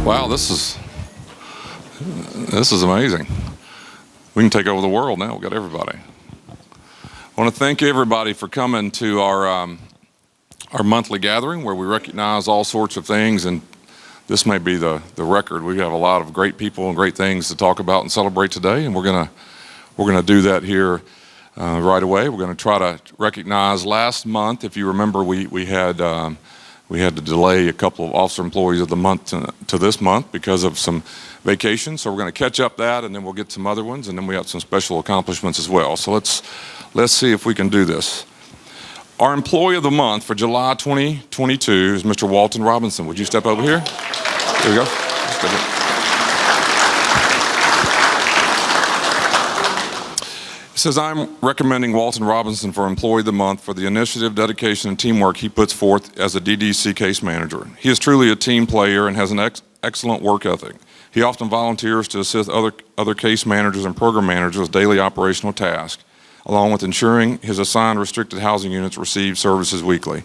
Wow, this is amazing. We can take over the world now. We've got everybody. I want to thank everybody for coming to our monthly gathering where we recognize all sorts of things, and this may be the record. We have a lot of great people and great things to talk about and celebrate today, and we're gonna do that here right away. We're going to try to recognize last month. If you remember, we had to delay a couple of officer employees of the month to this month because of some vacation. So we're going to catch up that, and then we'll get some other ones, and then we have some special accomplishments as well. So let's see if we can do this. Our employee of the month for July 2022 is Mr. Walton Robinson. Would you step over here? There you go. Step in. It says, I'm recommending Walton Robinson for Employee of the Month for the initiative, dedication, and teamwork he puts forth as a DDC case manager. He is truly a team player and has an excellent work ethic. He often volunteers to assist other case managers and program managers with daily operational tasks, along with ensuring his assigned restricted housing units receive services weekly.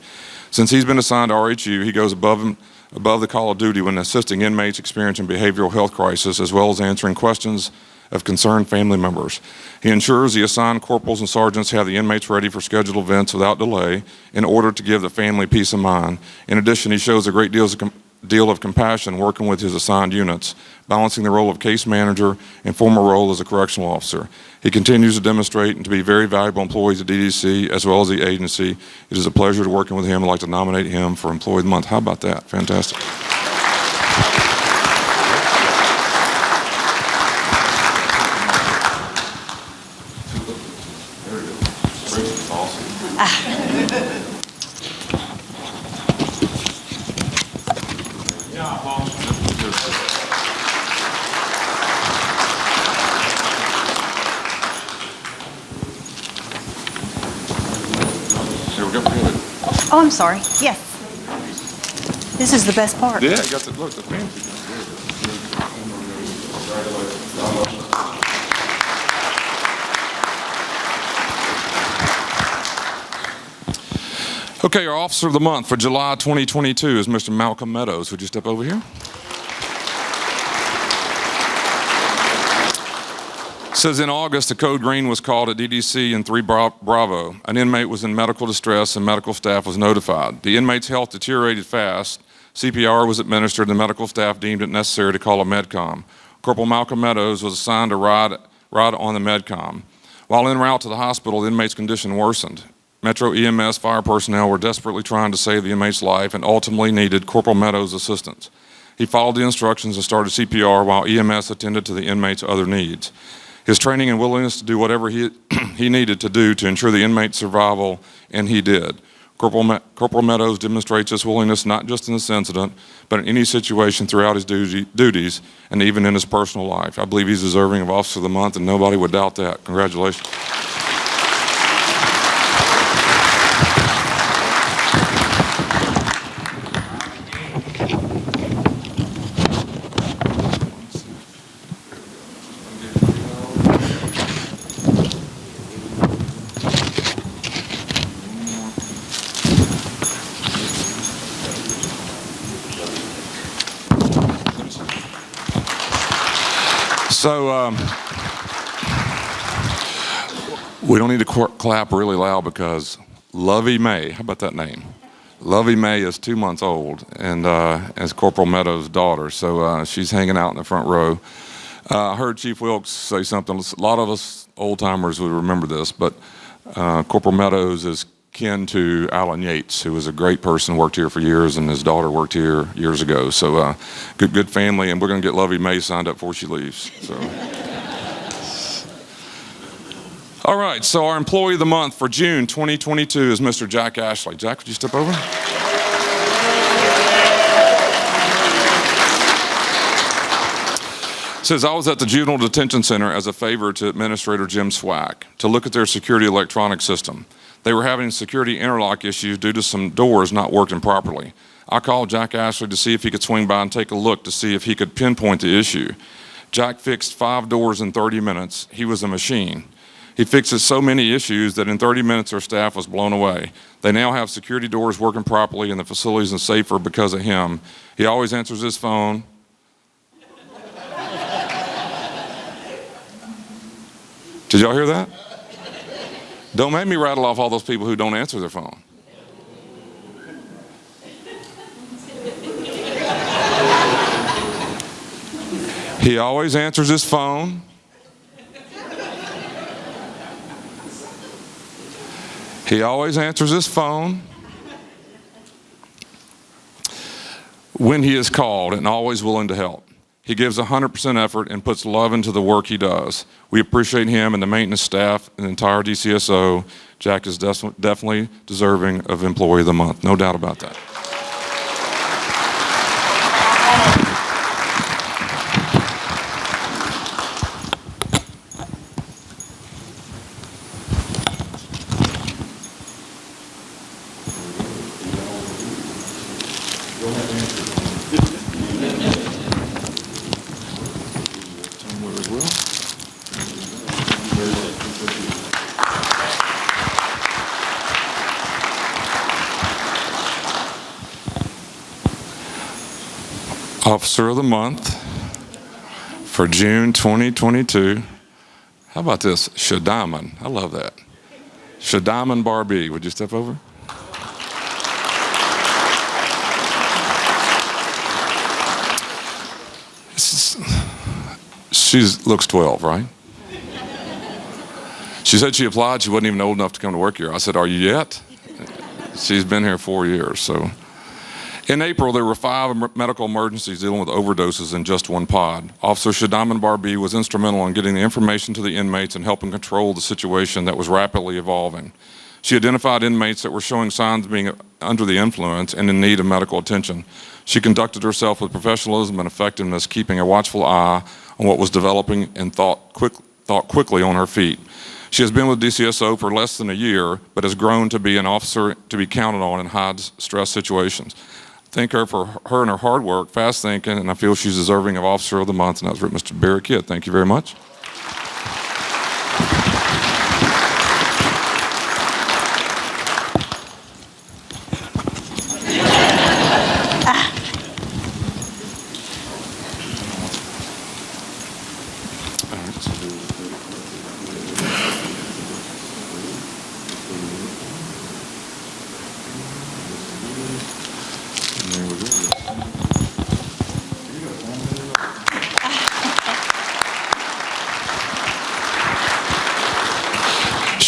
Since he's been assigned to RHU, he goes above the call of duty when assisting inmates experiencing behavioral health crisis, as well as answering questions of concerned family members. He ensures the assigned corporals and sergeants have the inmates ready for scheduled events without delay in order to give the family peace of mind. In addition, he shows a great deal of compassion working with his assigned units, balancing the role of case manager and former role as a correctional officer. He continues to demonstrate and to be very valuable employees at DDC as well as the agency. It is a pleasure to working with him. I'd like to nominate him for Employee of the Month. How about that? Fantastic. Oh, I'm sorry. Yes. This is the best part. Yeah, you got to look, the fancy. Okay, our Officer of the Month for July 2022 is Mr. Malcolm Meadows. Would you step over here? It says in August, a code green was called at DDC in 3 Bravo. An inmate was in medical distress and medical staff was notified. The inmate's health deteriorated fast. CPR was administered and the medical staff deemed it necessary to call a medcom. Corporal Malcolm Meadows was assigned to ride on the medcom. While en route to the hospital, the inmate's condition worsened. Metro EMS fire personnel were desperately trying to save the inmate's life and ultimately needed Corporal Meadows' assistance. He followed the instructions and started CPR while EMS attended to the inmate's other needs. His training and willingness to do whatever he needed to do to ensure the inmate's survival, and he did. Corporal Meadows demonstrates this willingness not just in this incident, but in any situation throughout his duties and even in his personal life. I believe he's deserving of Officer of the Month, and nobody would doubt that. Congratulations. So we don't need to clap really loud because Lovey May, how about that name? Lovey May is 2 months old and is Corporal Meadows' daughter. So she's hanging out in the front row. I heard Chief Wilkes say something. A lot of us old timers would remember this, but Corporal Meadows is kin to Alan Yates, who was a great person, worked here for years, and his daughter worked here years ago. So good family, and we're going to get Lovey May signed up before she leaves. So. All right, so our Employee of the Month for June 2022 is Mr. Jack Ashley. Jack, would you step over? It says, I was at the Juvenile Detention Center as a favor to Administrator Jim Swack to look at their security electronic system. They were having security interlock issues due to some doors not working properly. I called Jack Ashley to see if he could swing by and take a look to see if he could pinpoint the issue. Jack fixed 5 doors in 30 minutes. He was a machine. He fixes so many issues that in 30 minutes our staff was blown away. They now have security doors working properly and the facilities are safer because of him. He always answers his phone. Did y'all hear that? Don't make me rattle off all those people who don't answer their phone. He always answers his phone. He always answers his phone when he is called and always willing to help. He gives 100% effort and puts love into the work he does. We appreciate him and the maintenance staff and the entire DCSO. Jack is definitely deserving of Employee of the Month, no doubt about that. Officer of the Month for June 2022. How about this? Sha'Diamond. I love that. Sha'Diamond Barbee. Would you step over? She looks 12, right? She said she applied. She wasn't even old enough to come to work here. I said, "Are you yet?" She's been here 4 years, so. In April, there were 5 medical emergencies dealing with overdoses in just one pod. Officer Sha'Diamond Barbee was instrumental in getting the information to the inmates and helping control the situation that was rapidly evolving. She identified inmates that were showing signs of being under the influence and in need of medical attention. She conducted herself with professionalism and effectiveness, keeping a watchful eye on what was developing and thought quickly on her feet. She has been with DCSO for less than a year, but has grown to be an officer to be counted on in high-stress situations. Thank her for her and her hard work, fast thinking, and I feel she's deserving of Officer of the Month, and that was Mr. Barry Kidd. Thank you very much.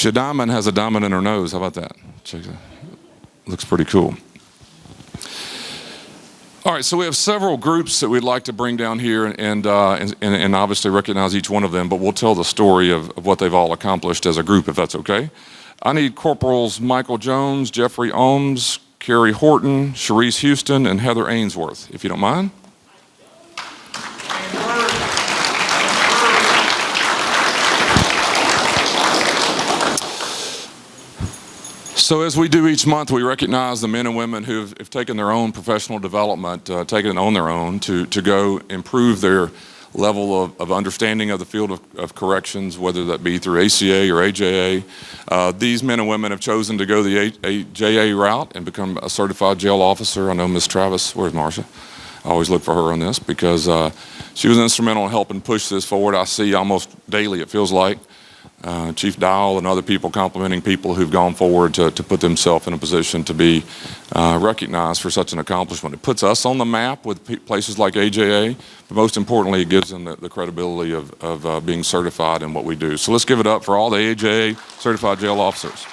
Sha'Diamond has a diamond in her nose. How about that? Check that. Looks pretty cool. All right, so we have several groups that we'd like to bring down here and obviously recognize each one of them, but we'll tell the story of what they've all accomplished as a group, if that's okay. I need Corporals Michael Jones, Jeffrey Ohms, Carrie Horton, Sharice Houston, and Heather Ainsworth, if you don't mind. So as we do each month, we recognize the men and women who have taken their own professional development, taken it on their own to go improve their level of understanding of the field of corrections, whether that be through ACA or AJA. These men and women have chosen to go the AJA route and become a certified jail officer. I know Ms. Travis, where's Marcia? I always look for her on this because she was instrumental in helping push this forward. I see almost daily, it feels like, Chief Dial and other people complimenting people who've gone forward to put themselves in a position to be recognized for such an accomplishment. It puts us on the map with places like AJA, but most importantly, it gives them the credibility of being certified in what we do. So let's give it up for all the AJA certified jail officers.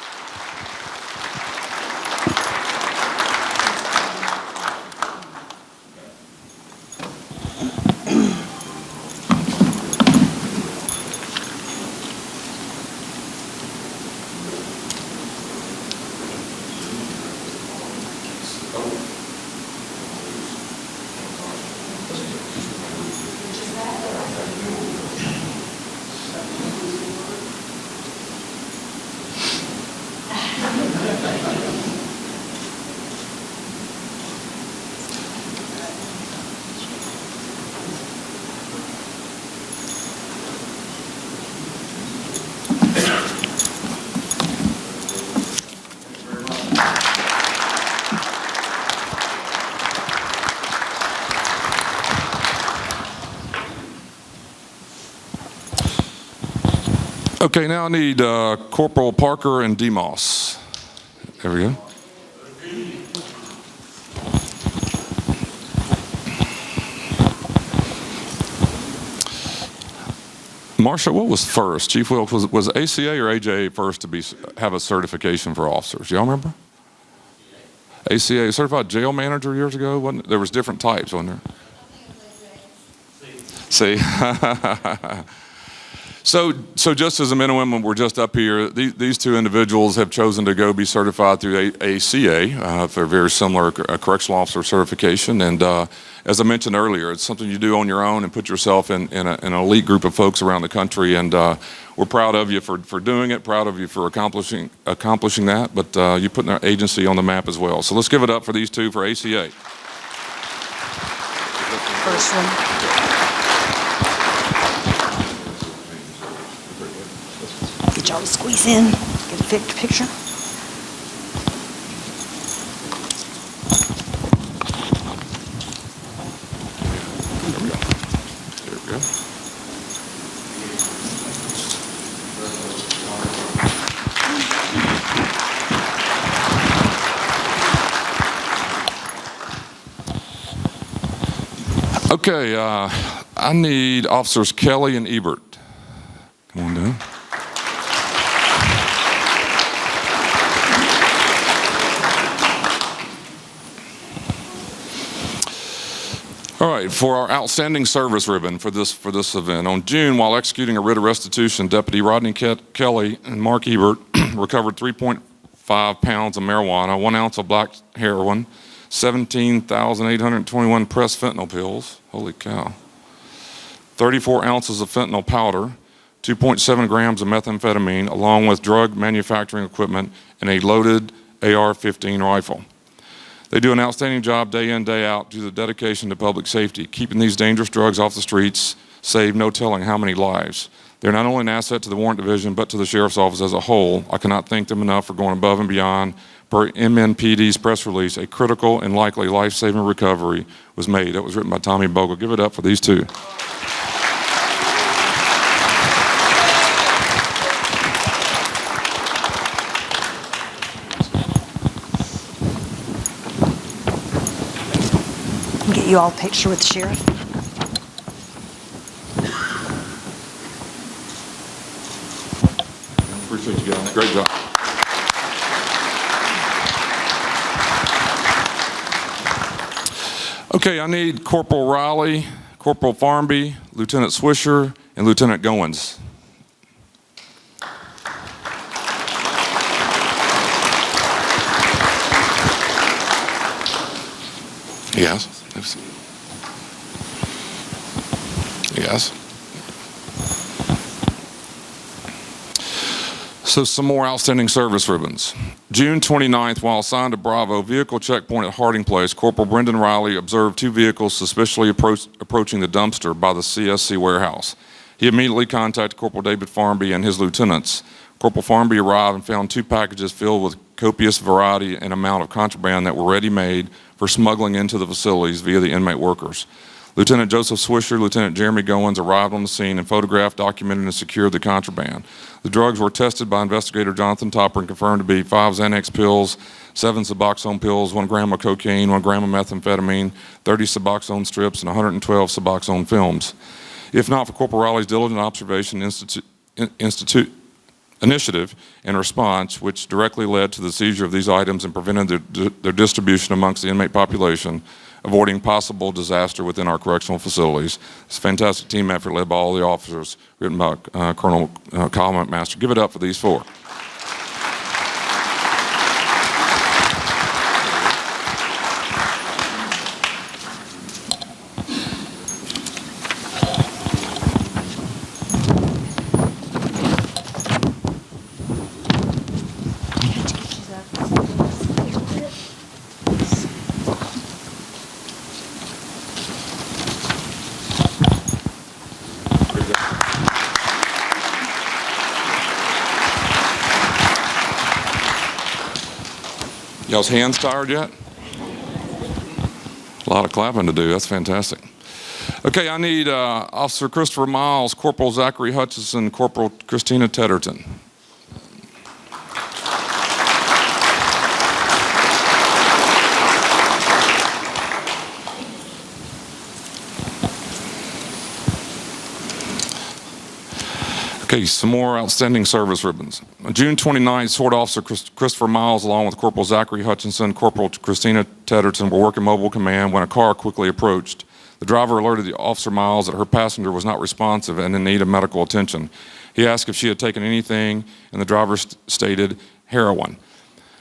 Okay, now I need Corporal Parker and Demos. There we go. Marsha, what was first? Chief Wilkes, was ACA or AJA first to have a certification for officers? Y'all remember? ACA, certified jail manager years ago, wasn't it? There was different types, wasn't there? See? So just as the men and women were just up here, these two individuals have chosen to go be certified through ACA for very similar correctional officer certification. And as I mentioned earlier, it's something you do on your own and put yourself in an elite group of folks around the country. And we're proud of you for doing it, proud of you for accomplishing that. But you putting our agency on the map as well. So let's give it up for these two for ACA. First one. Get y'all to squeeze in, get a picture. There we go. Okay, I need Officers Kelly and Ebert. Come on down. All right, for our outstanding service ribbon for this event. On June, while executing a writ of restitution, Deputy Rodney Kelly and Mark Ebert recovered 3.5 pounds of marijuana, 1 ounce of black heroin, 17,821 pressed fentanyl pills, holy cow, 34 ounces of fentanyl powder, 2.7 grams of methamphetamine, along with drug manufacturing equipment and a loaded AR-15 rifle. They do an outstanding job day in, day out due to the dedication to public safety. Keeping these dangerous drugs off the streets save no telling how many lives. They're not only an asset to the Warrant Division, but to the Sheriff's Office as a whole. I cannot thank them enough for going above and beyond. Per MNPD's press release, a critical and likely life-saving recovery was made. That was written by Tommy Bogle. Give it up for these two. Get you all a picture with the sheriff. Appreciate you guys. Great job. Okay, I need Corporal Riley, Corporal Farmbee, Lieutenant Swisher, and Lieutenant Goins. Yes. Yes. So some more outstanding service ribbons. June 29th, while assigned to Bravo vehicle checkpoint at Harding Place, Corporal Brendan Riley observed 2 vehicles suspiciously approaching the dumpster by the CSC warehouse. He immediately contacted Corporal David Farmbee and his lieutenants. Corporal Farmbee arrived and found 2 packages filled with copious variety and amount of contraband that were ready-made for smuggling into the facilities via the inmate workers. Lieutenant Joseph Swisher, Lieutenant Jeremy Goins arrived on the scene and photographed, documented, and secured the contraband. The drugs were tested by investigator Jonathan Topper and confirmed to be 5 Xanax pills, 7 Suboxone pills, 1 gram of cocaine, 1 gram of methamphetamine, 30 Suboxone strips, and 112 Suboxone films. If not for Corporal Riley's diligent observation initiative and response, which directly led to the seizure of these items and prevented their distribution amongst the inmate population, avoiding possible disaster within our correctional facilities. It's a fantastic team effort led by all the officers, written by Colonel Kyle McMaster. Give it up for these 4. Y'all's hands tired yet? A lot of clapping to do. That's fantastic. Okay, I need Officer Christopher Miles, Corporal Zachary Hutchinson, Corporal Christina Tedderton. Okay, some more outstanding service ribbons. On June 29th, Sword Officer Christopher Miles, along with Corporal Zachary Hutchinson, Corporal Christina Tedderton, were working mobile command when a car quickly approached. The driver alerted the Officer Miles that her passenger was not responsive and in need of medical attention. He asked if she had taken anything, and the driver stated heroin.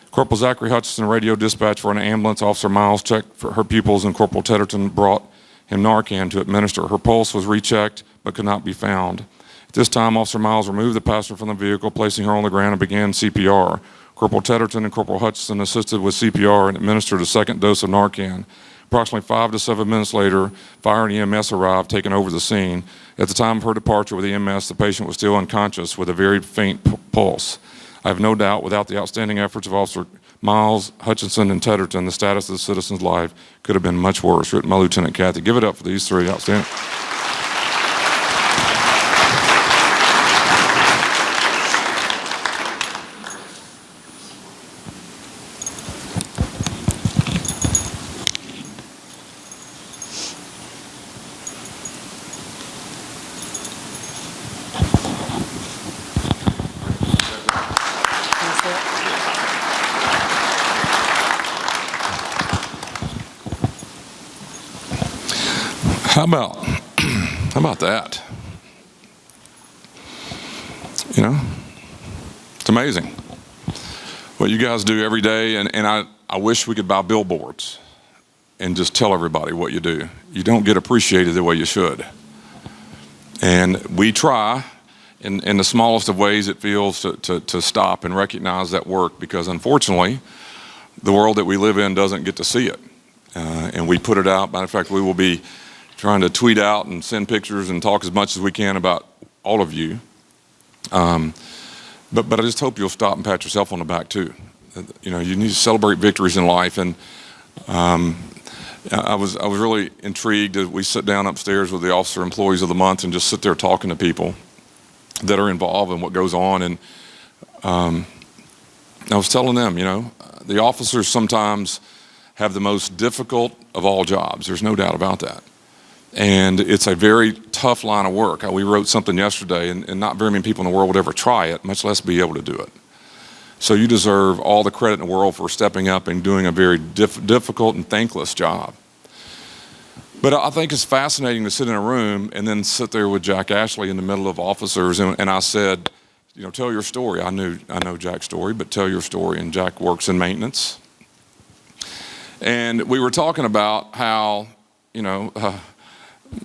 Corporal Zachary Hutchinson radio dispatched for an ambulance. Officer Miles checked for her pupils, and Corporal Tedderton brought him Narcan to administer. Her pulse was rechecked but could not be found. At this time, Officer Miles removed the passenger from the vehicle, placing her on the ground, and began CPR. Corporal Tedderton and Corporal Hutchinson assisted with CPR and administered a second dose of Narcan. Approximately 5 to 7 minutes later, fire and EMS arrived, taking over the scene. At the time of her departure with EMS, the patient was still unconscious with a very faint pulse. I have no doubt, without the outstanding efforts of Officer Miles, Hutchinson, and Tedderton, the status of the citizen's life could have been much worse. Written by Lieutenant Kathy. Give it up for these three outstanding. How about that? You know, it's amazing what you guys do every day, and I wish we could buy billboards and just tell everybody what you do. You don't get appreciated the way you should. And we try in the smallest of ways it feels to stop and recognize that work, because unfortunately the world that we live in doesn't get to see it. And we put it out. Matter of fact, we will be trying to tweet out and send pictures and talk as much as we can about all of you. But I just hope you'll stop and pat yourself on the back too. You know, you need to celebrate victories in life. And I was really intrigued as we sit down upstairs with the Officer Employees of the Month and just sit there talking to people that are involved in what goes on. And I was telling them, you know, the officers sometimes have the most difficult of all jobs. There's no doubt about that. And it's a very tough line of work. We wrote something yesterday, and not very many people in the world would ever try it, much less be able to do it. So you deserve all the credit in the world for stepping up and doing a very difficult and thankless job. But I think it's fascinating to sit in a room and then sit there with Jack Ashley in the middle of officers, and I said, you know, tell your story. I know Jack's story, but tell your story. And Jack works in maintenance. And we were talking about how, you know,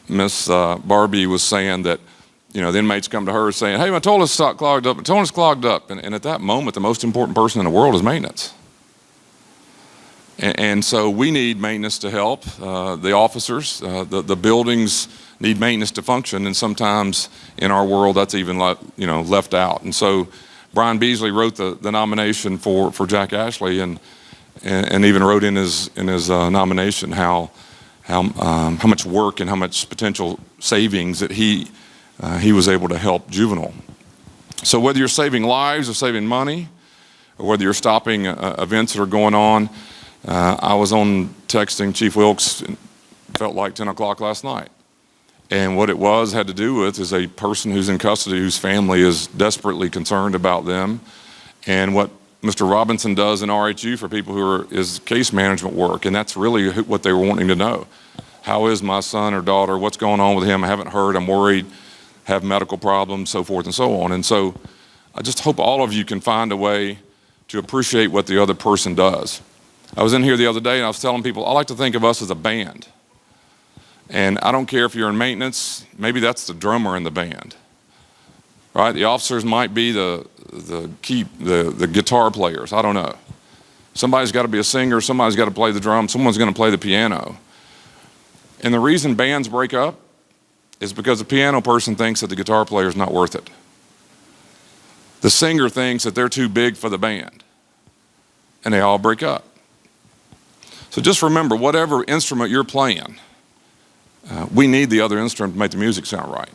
Miss Barbee was saying that, you know, the inmates come to her saying, hey, my toilet's clogged up, my toilet's clogged up. And at that moment, the most important person in the world is maintenance. And so we need maintenance to help. The officers, the buildings need maintenance to function. And sometimes in our world, that's even left out. And so Brian Beasley wrote the nomination for Jack Ashley, and even wrote in his nomination how much work and how much potential savings that he was able to help juvenile. So whether you're saving lives or saving money, or whether you're stopping events that are going on, I was on texting Chief Wilkes, it felt like 10 o'clock last night. And what it had to do with is a person who's in custody whose family is desperately concerned about them. And what Mr. Robinson does in RHU for people is case management work, and that's really what they were wanting to know. How is my son or daughter? What's going on with him? I haven't heard. I'm worried. Have medical problems, so forth and so on. And so I just hope all of you can find a way to appreciate what the other person does. I was in here the other day and I was telling people, I like to think of us as a band. And I don't care if you're in maintenance, maybe that's the drummer in the band. Right? The officers might be the guitar players. I don't know. Somebody's got to be a singer. Somebody's got to play the drum. Someone's going to play the piano. And the reason bands break up is because the piano person thinks that the guitar player is not worth it. The singer thinks that they're too big for the band. And they all break up. So just remember, whatever instrument you're playing, We need the other instrument to make the music sound right.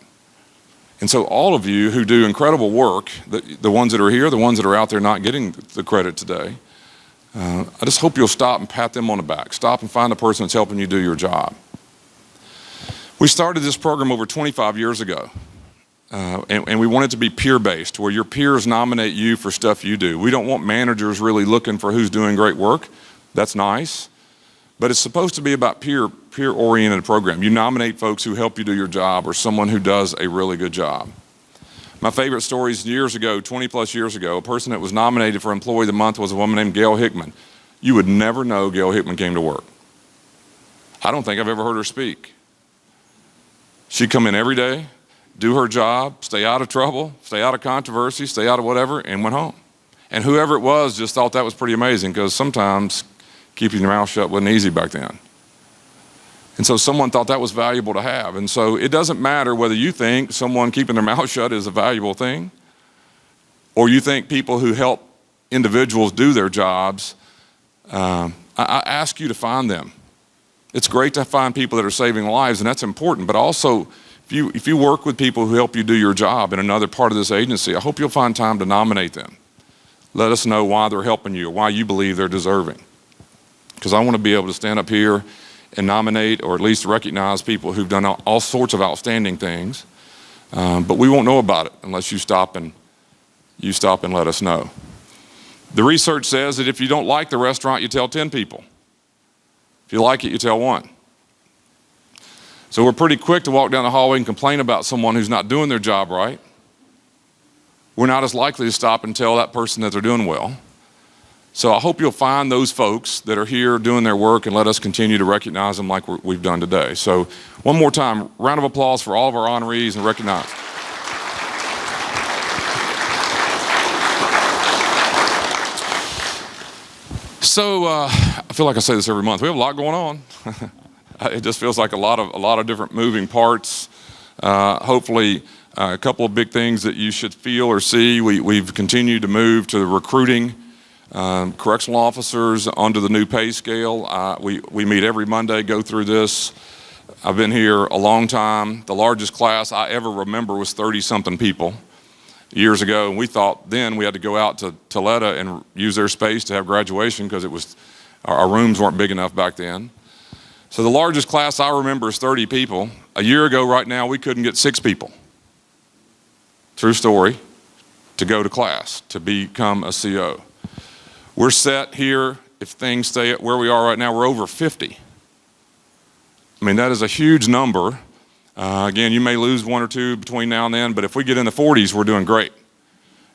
And so all of you who do incredible work, the ones that are here, the ones that are out there not getting the credit today, I just hope you'll stop and pat them on the back. Stop and find the person that's helping you do your job. We started this program over 25 years ago, and we want it to be peer-based, where your peers nominate you for stuff you do. We don't want managers really looking for who's doing great work. That's nice. But it's supposed to be about peer-oriented program. You nominate folks who help you do your job or someone who does a really good job. My favorite story is years ago, 20 plus years ago, a person that was nominated for Employee of the Month was a woman named Gail Hickman. You would never know Gail Hickman came to work. I don't think I've ever heard her speak. She'd come in every day, do her job, stay out of trouble, stay out of controversy, stay out of whatever, and went home. And whoever it was just thought that was pretty amazing, because sometimes keeping your mouth shut wasn't easy back then. And so someone thought that was valuable to have. And so it doesn't matter whether you think someone keeping their mouth shut is a valuable thing, or you think people who help individuals do their jobs, I ask you to find them. It's great to find people that are saving lives, and that's important, but also if you work with people who help you do your job in another part of this agency, I hope you'll find time to nominate them. Let us know why they're helping you or why you believe they're deserving. Because I want to be able to stand up here and nominate or at least recognize people who've done all sorts of outstanding things, but we won't know about it unless you stop and let us know. The research says that if you don't like the restaurant, you tell 10 people. If you like it, you tell one. So we're pretty quick to walk down the hallway and complain about someone who's not doing their job right. We're not as likely to stop and tell that person that they're doing well. So I hope you'll find those folks that are here doing their work and let us continue to recognize them like we've done today. So one more time, round of applause for all of our honorees and recognize. So I feel like I say this every month. We have a lot going on. It just feels like a lot of different moving parts. Hopefully a couple of big things that you should feel or see. We've continued to move to recruiting correctional officers onto the new pay scale. We meet every Monday, go through this. I've been here a long time. The largest class I ever remember was 30-something people years ago, and we thought then we had to go out to Toledo and use their space to have graduation because our rooms weren't big enough back then. So the largest class I remember is 30 people. A year ago right now, we couldn't get 6 people. True story, to go to class, to become a CO. We're set here, if things stay at where we are right now, we're over 50. I mean, that is a huge number. Again, you may lose 1 or 2 between now and then, but if we get in the 40s, we're doing great.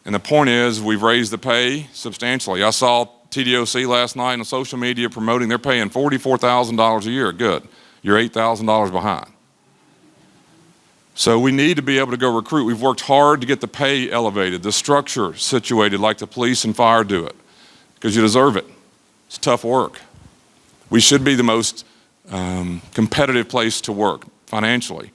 And the point is, we've raised the pay substantially. I saw TDOC last night on social media promoting they're paying $44,000 a year. Good. You're $8,000 behind. So we need to be able to go recruit. We've worked hard to get the pay elevated, the structure situated like the police and fire do it, because you deserve it. It's tough work. We should be the most competitive place to work financially.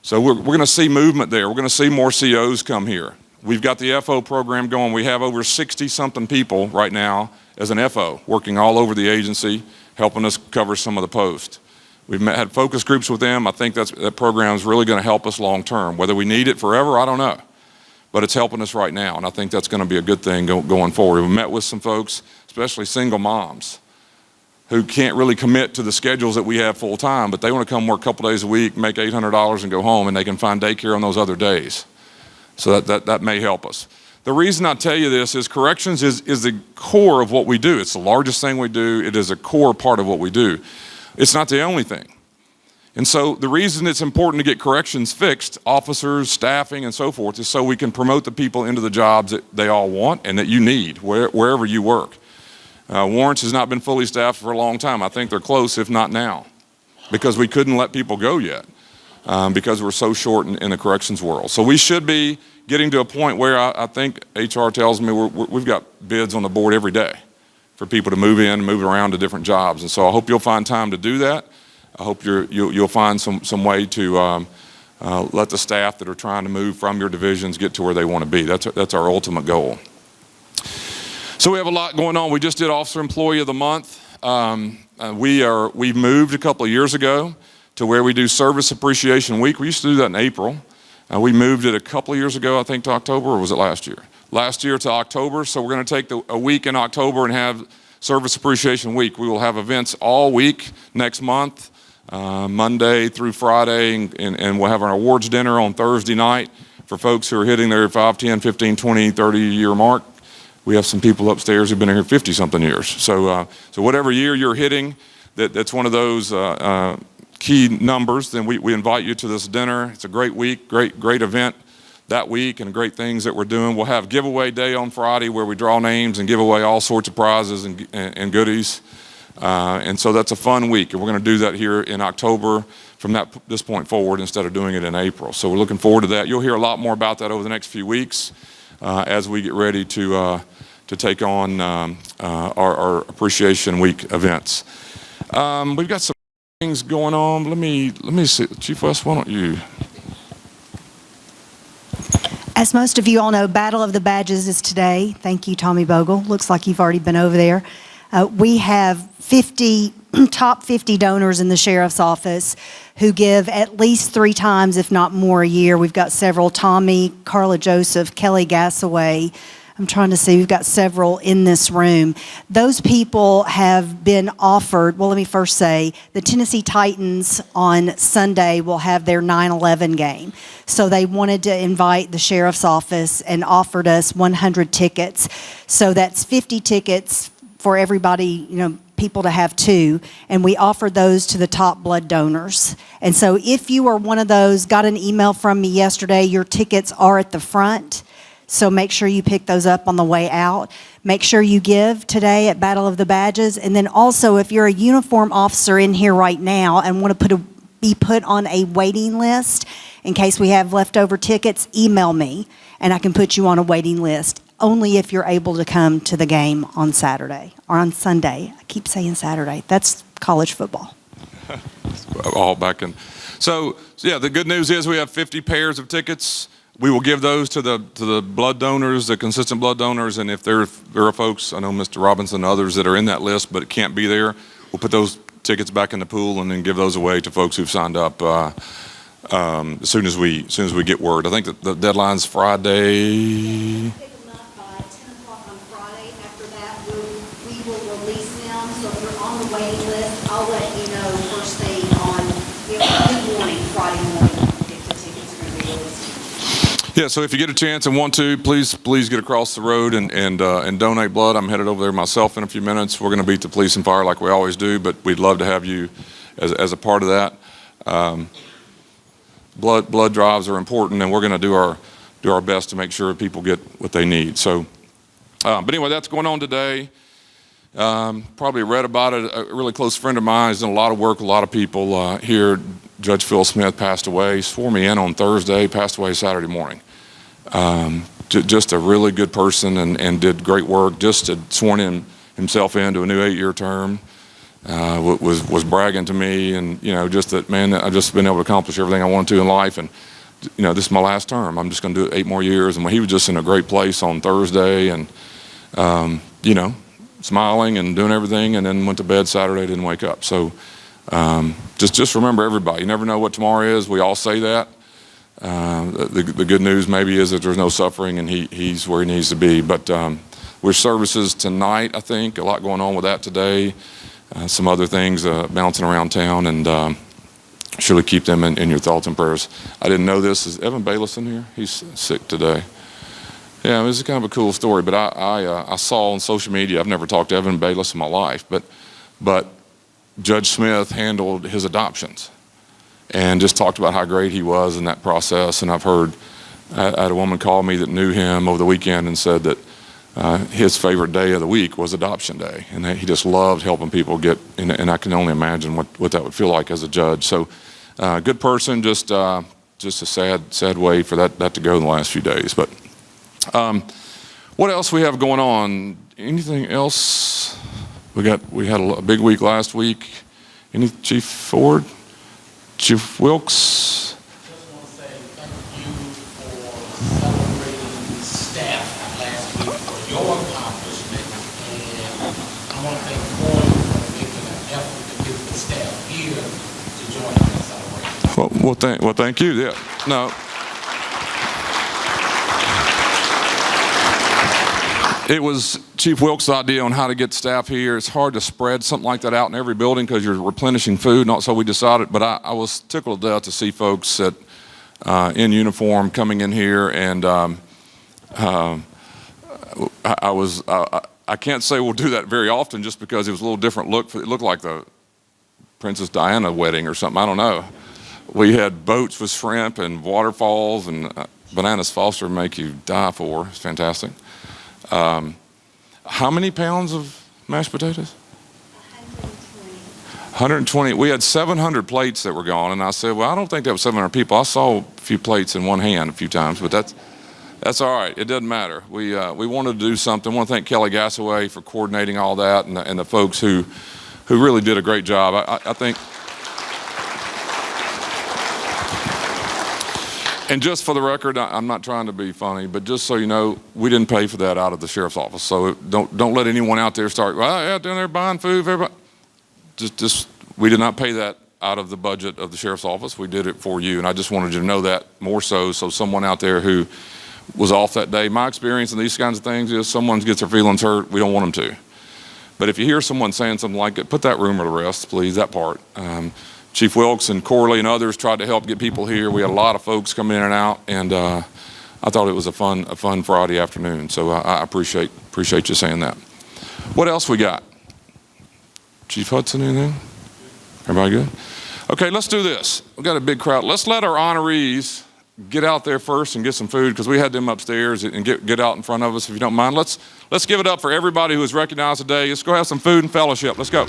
So we're going to see movement there. We're going to see more COs come here. We've got the FO program going. We have over 60-something people right now as an FO working all over the agency, helping us cover some of the posts. We've had focus groups with them. I think that program is really going to help us long term. Whether we need it forever, I don't know. But it's helping us right now, and I think that's going to be a good thing going forward. We met with some folks, especially single moms, who can't really commit to the schedules that we have full time, but they want to come work a couple days a week, make $800 and go home, and they can find daycare on those other days. So that may help us. The reason I tell you this is corrections is the core of what we do. It's the largest thing we do. It is a core part of what we do. It's not the only thing. And so the reason it's important to get corrections fixed, officers, staffing, and so forth, is so we can promote the people into the jobs that they all want and that you need wherever you work. Warrants has not been fully staffed for a long time. I think they're close, if not now, because we couldn't let people go yet. Because we're so short in the corrections world. So we should be getting to a point where I think HR tells me we've got bids on the board every day for people to move in and move around to different jobs. And so I hope you'll find time to do that. I hope you'll find some way to let the staff that are trying to move from your divisions get to where they want to be. That's our ultimate goal. So we have a lot going on. We just did Officer Employee of the Month. We've moved a couple of years ago to where we do Service Appreciation Week. We used to do that in April. We moved it a couple of years ago, I think, to October, or was it last year? Last year to October, so we're going to take a week in October and have Service Appreciation Week. We will have events all week next month, Monday through Friday, and we'll have our awards dinner on Thursday night for folks who are hitting their 5, 10, 15, 20, 30-year mark. We have some people upstairs who've been here 50-something years. So whatever year you're hitting, that's one of those key numbers, then we invite you to this dinner. It's a great week, great event that week, and great things that we're doing. We'll have giveaway day on Friday where we draw names and give away all sorts of prizes and goodies. And so that's a fun week, and we're going to do that here in October from this point forward instead of doing it in April. So we're looking forward to that. You'll hear a lot more about that over the next few weeks as we get ready to take on our Appreciation Week events. We've got some things going on. Let me see. Chief West, why don't you? As most of you all know, Battle of the Badges is today. Thank you, Tommy Bogle. Looks like you've already been over there. We have top 50 donors in the Sheriff's Office who give at least 3 times, if not more, a year. We've got several: Tommy, Carla Joseph, Kelly Gassaway. I'm trying to see, we've got several in this room. Those people have been offered, well, let me first say, the Tennessee Titans on Sunday will have their 9/11 game. So they wanted to invite the Sheriff's Office and offered us 100 tickets. So that's 50 tickets for everybody, people to have 2, and we offered those to the top blood donors. And so if you are one of those, got an email from me yesterday, your tickets are at the front. So make sure you pick those up on the way out. Make sure you give today at Battle of the Badges. And then also, if you're a uniform officer in here right now and want to be put on a waiting list in case we have leftover tickets, email me and I can put you on a waiting list. Only if you're able to come to the game on Saturday or on Sunday. I keep saying Saturday. That's college football. All back in. So yeah, the good news is we have 50 pairs of tickets. We will give those to the blood donors, the consistent blood donors, and if there are folks, I know Mr. Robinson and others that are in that list but can't be there, we'll put those tickets back in the pool and then give those away to folks who've signed up as soon as we get word. I think that the deadline's Friday. Pick them up by 10 o'clock on Friday. After that, we will release them. So if you're on the waiting list, I'll let you know first thing on mid-morning, Friday morning, if the tickets are going to be released. Yeah, so if you get a chance and want to, please get across the road and donate blood. I'm headed over there myself in a few minutes. We're going to beat the police and fire like we always do, but we'd love to have you as a part of that. Blood drives are important, and we're going to do our best to make sure people get what they need. So, but anyway, that's going on today. Probably read about it. A really close friend of mine has done a lot of work with a lot of people here. Judge Phil Smith passed away. He swore me in on Thursday, passed away Saturday morning. Just a really good person and did great work. Just had sworn himself into a new 8-year term. Was bragging to me, and just that, man, I've just been able to accomplish everything I wanted to in life, and this is my last term. I'm just going to do it 8 more years. And he was just in a great place on Thursday, and smiling and doing everything, and then went to bed Saturday, didn't wake up. So just remember, everybody, you never know what tomorrow is. We all say that. The good news maybe is that there's no suffering, and he's where he needs to be. But with services tonight, I think a lot going on with that today. Some other things bouncing around town, and surely keep them in your thoughts and prayers. I didn't know this. Is Evan Bayless in here? He's sick today. Yeah, this is kind of a cool story, but I saw on social media, I've never talked to Evan Bayless in my life, but Judge Smith handled his adoptions and just talked about how great he was in that process. And I've heard, I had a woman call me that knew him over the weekend and said that his favorite day of the week was adoption day, and he just loved helping people get, and I can only imagine what that would feel like as a judge. So good person, just a sad way for that to go in the last few days. But what else we have going on? Anything else? We had a big week last week. Any Chief Ford? Chief Wilkes? Just want to say thank you for celebrating staff last week for your accomplishment, and I want to thank Floyd for making an effort to get the staff here to join us. Well, thank you. Yeah. No. It was Chief Wilkes' idea on how to get staff here. It's hard to spread something like that out in every building because you're replenishing food, so we decided, but I was tickled to death to see folks in uniform coming in here, and I can't say we'll do that very often just because it was a little different look. It looked like the Princess Diana wedding or something, I don't know. We had boats with shrimp and waterfalls, and bananas Foster make you die for. It's fantastic. How many pounds of mashed potatoes? 120. We had 700 plates that were gone, and I said, well, I don't think that was 700 people. I saw a few plates in one hand a few times, but that's all right. It doesn't matter. We wanted to do something. I want to thank Kelly Gassaway for coordinating all that, and the folks who really did a great job. I think. And just for the record, I'm not trying to be funny, but just so you know, we didn't pay for that out of the sheriff's office. So don't let anyone out there start, well, yeah, down there buying food for everybody. Just we did not pay that out of the budget of the sheriff's office. We did it for you, and I just wanted you to know that more so someone out there who was off that day. My experience in these kinds of things is someone gets their feelings hurt, we don't want them to. But if you hear someone saying something like that, put that rumor to rest, please, that part. Chief Wilkes and Corley and others tried to help get people here. We had a lot of folks come in and out, and I thought it was a fun Friday afternoon. So I appreciate you saying that. What else we got? Chief Hudson, anything? Everybody good? Okay, let's do this. We've got a big crowd. Let's let our honorees get out there first and get some food, because we had them upstairs, and get out in front of us if you don't mind. Let's give it up for everybody who was recognized today. Let's go have some food and fellowship. Let's go.